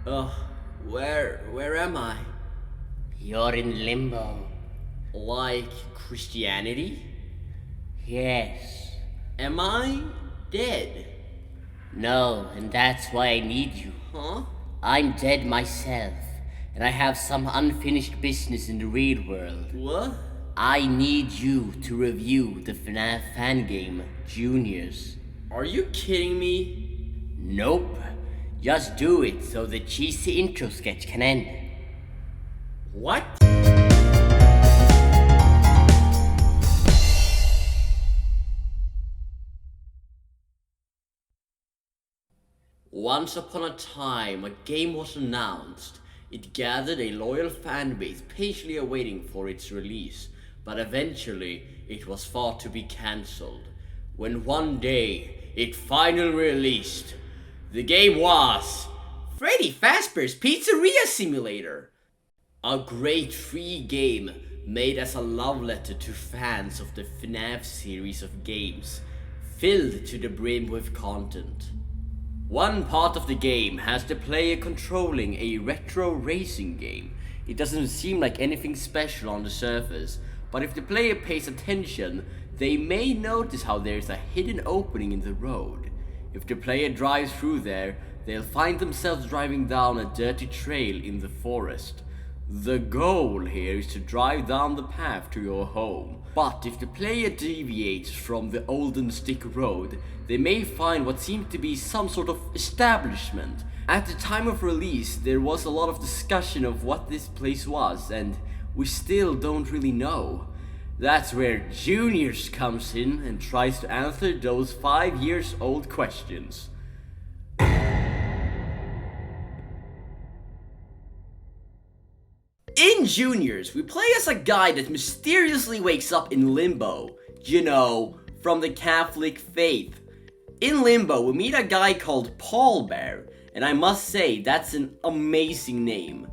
Uh, where am I? You're in limbo. Like Christianity? Yes. Am I dead? No, and that's why I need you. Huh? I'm dead myself, and I have some unfinished business in the real world. What? I need you to review the FNAF fan game, Juniors. Are you kidding me? Nope. Just do it so the cheesy intro sketch can end. What? Once upon a time, a game was announced. It gathered a loyal fanbase patiently awaiting for its release, but eventually it was thought to be cancelled. When one day it finally released, the game was Freddy Fazbear's Pizzeria Simulator. A great free game made as a love letter to fans of the FNAF series of games, filled to the brim with content. One part of the game has the player controlling a retro racing game. It doesn't seem like anything special on the surface, but if the player pays attention, they may notice how there's a hidden opening in the road. If the player drives through there, they'll find themselves driving down a dirty trail in the forest. The goal here is to drive down the path to your home. But if the player deviates from the olden stick road, they may find what seems to be some sort of establishment. At the time of release, there was a lot of discussion of what this place was, and we still don't really know. That's where Juniors comes in and tries to answer those 5 years old questions. In Juniors, we play as a guy that mysteriously wakes up in limbo. You know, from the Catholic faith. In Limbo, we meet a guy called Paul Bear, and I must say, that's an amazing name.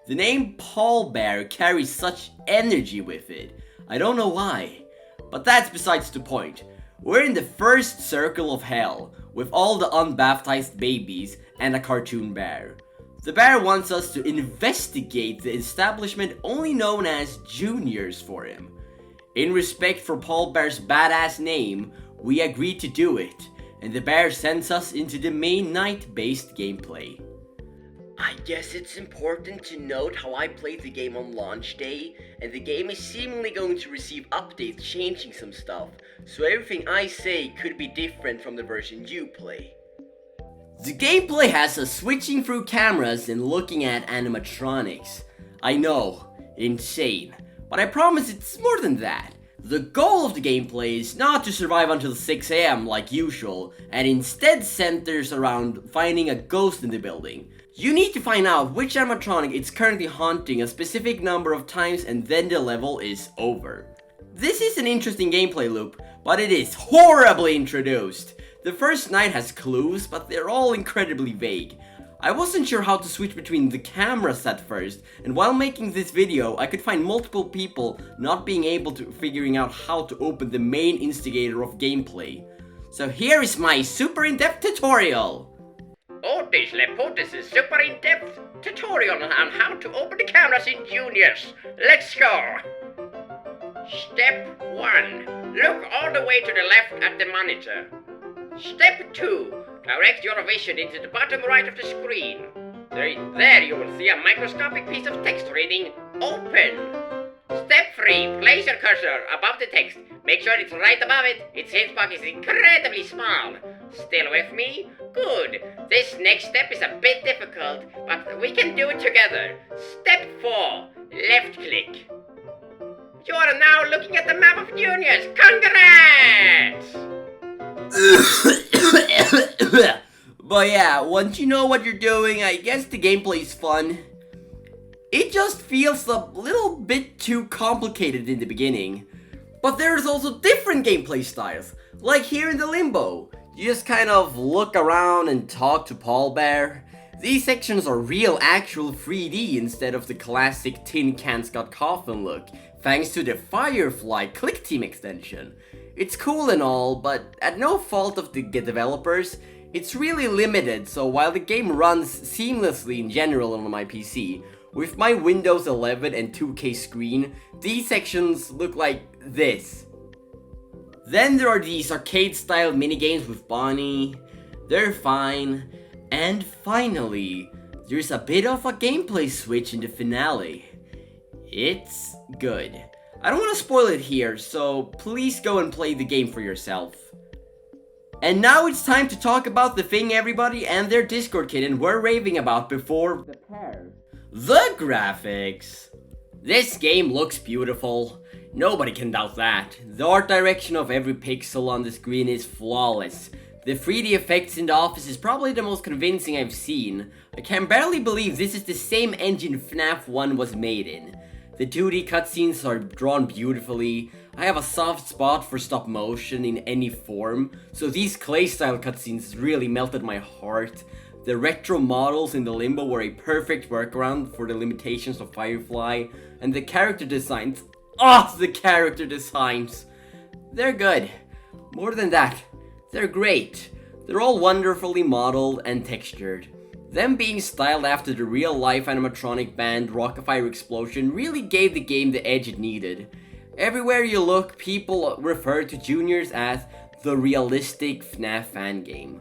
The name Paul Bear carries such energy with it. I don't know why, but that's besides the point. We're in the first circle of hell, with all the unbaptized babies and a cartoon bear. The bear wants us to investigate the establishment only known as Juniors for him. In respect for Paul Bear's badass name, we agree to do it, and the bear sends us into the main night-based gameplay. I guess it's important to note how I played the game on launch day, and the game is seemingly going to receive updates changing some stuff, so everything I say could be different from the version you play. The gameplay has us switching through cameras and looking at animatronics. I know, insane, but I promise it's more than that. The goal of the gameplay is not to survive until 6 AM like usual, and instead centers around finding a ghost in the building. You need to find out which animatronic it's currently haunting a specific number of times, and then the level is over. This is an interesting gameplay loop, but it is horribly introduced. The first night has clues, but they're all incredibly vague. I wasn't sure how to switch between the cameras at first, and while making this video, I could find multiple people not being able to figuring out how to open the main instigator of gameplay. So here is my super in-depth tutorial! Otis PoOtis' super in-depth tutorial on how to open the cameras in Juniors. Let's go! Step 1. Look all the way to the left at the monitor. Step 2. Direct your vision into the bottom right of the screen. There you will see a microscopic piece of text reading Open. Step 3. Place your cursor above the text. Make sure it's right above it. Its hitbox is incredibly small. Still with me? Good. This next step is a bit difficult, but we can do it together. Step 4. Left click. You are now looking at the map of Juniors. Congrats! But yeah, once you know what you're doing, I guess the gameplay's fun. It just feels a little bit too complicated in the beginning. But there's also different gameplay styles, like here in the Limbo. You just kind of look around and talk to Paul Bear. These sections are real actual 3D instead of the classic tin can Scott Coffin look, thanks to the Firefly Click Team extension. It's cool and all, but at no fault of the developers, It's really limited, so while the game runs seamlessly in general on my PC, with my Windows 11 and 2K screen, these sections look like this. Then there are these arcade-style minigames with Bondee. They're fine. And finally, there's a bit of a gameplay switch in the finale. It's good. I don't want to spoil it here, so please go and play the game for yourself. And now it's time to talk about the thing everybody and their Discord kitten were raving about before the pair. The graphics! This game looks beautiful. Nobody can doubt that. The art direction of every pixel on the screen is flawless. The 3D effects in the office is probably the most convincing I've seen. I can barely believe this is the same engine FNAF 1 was made in. The 2D cutscenes are drawn beautifully. I have a soft spot for stop motion in any form, so these clay style cutscenes really melted my heart. The retro models in the Limbo were a perfect workaround for the limitations of Firefly, and the character designs, the character designs! They're good. More than that, they're great. They're all wonderfully modeled and textured. Them being styled after the real-life animatronic band Rockafire Explosion really gave the game the edge it needed. Everywhere you look, people refer to Juniors as the realistic FNAF fan game.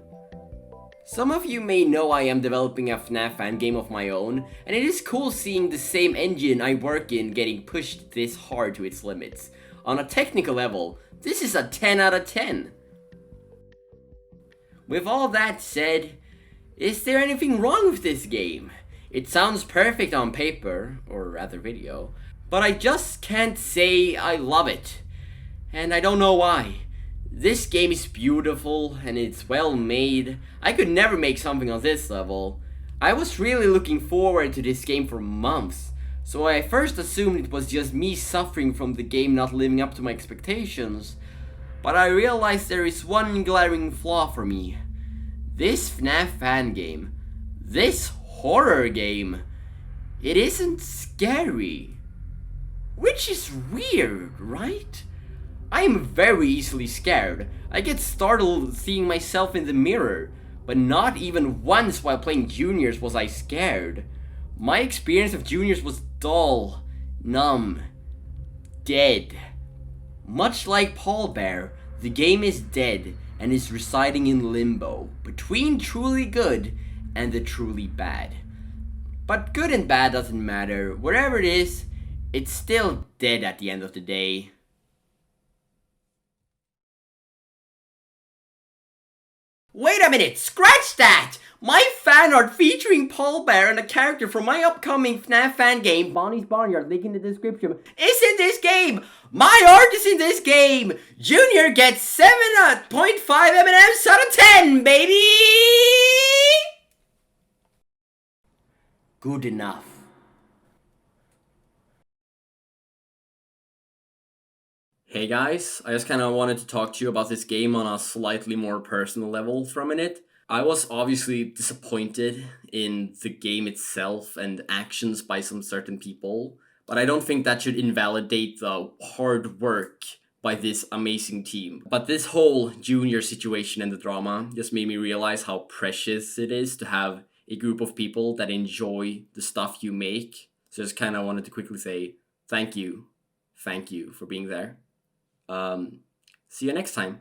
Some of you may know I am developing a FNAF fan game of my own, and it is cool seeing the same engine I work in getting pushed this hard to its limits. On a technical level, this is a 10 out of 10. With all that said, is there anything wrong with this game? It sounds perfect on paper, or rather video, but I just can't say I love it. And I don't know why. This game is beautiful and it's well made. I could never make something on this level. I was really looking forward to this game for months, so I first assumed it was just me suffering from the game not living up to my expectations. But I realized there is one glaring flaw for me. This FNAF fan game, this horror game, it isn't scary. Which is weird, right? I am very easily scared. I get startled seeing myself in the mirror, but not even once while playing Juniors was I scared. My experience of Juniors was dull, numb, dead. Much like Paul Bear, the game is dead and is residing in limbo, between truly good and the truly bad. But good and bad doesn't matter. Wherever it is, it's still dead at the end of the day. Wait a minute, scratch that! My fan art featuring Paul Bear and a character from my upcoming FNAF fan game, Bonnie's Barnyard, link in the description, is in this game! My art is in this game! Junior gets 7.5 M&Ms out of 10, baby! Good enough. Hey guys, I just kinda wanted to talk to you about this game on a slightly more personal level for a minute. I was obviously disappointed in the game itself and actions by some certain people, but I don't think that should invalidate the hard work by this amazing team. But this whole Junior situation and the drama just made me realize how precious it is to have a group of people that enjoy the stuff you make. So just kinda wanted to quickly say thank you for being there. See you next time.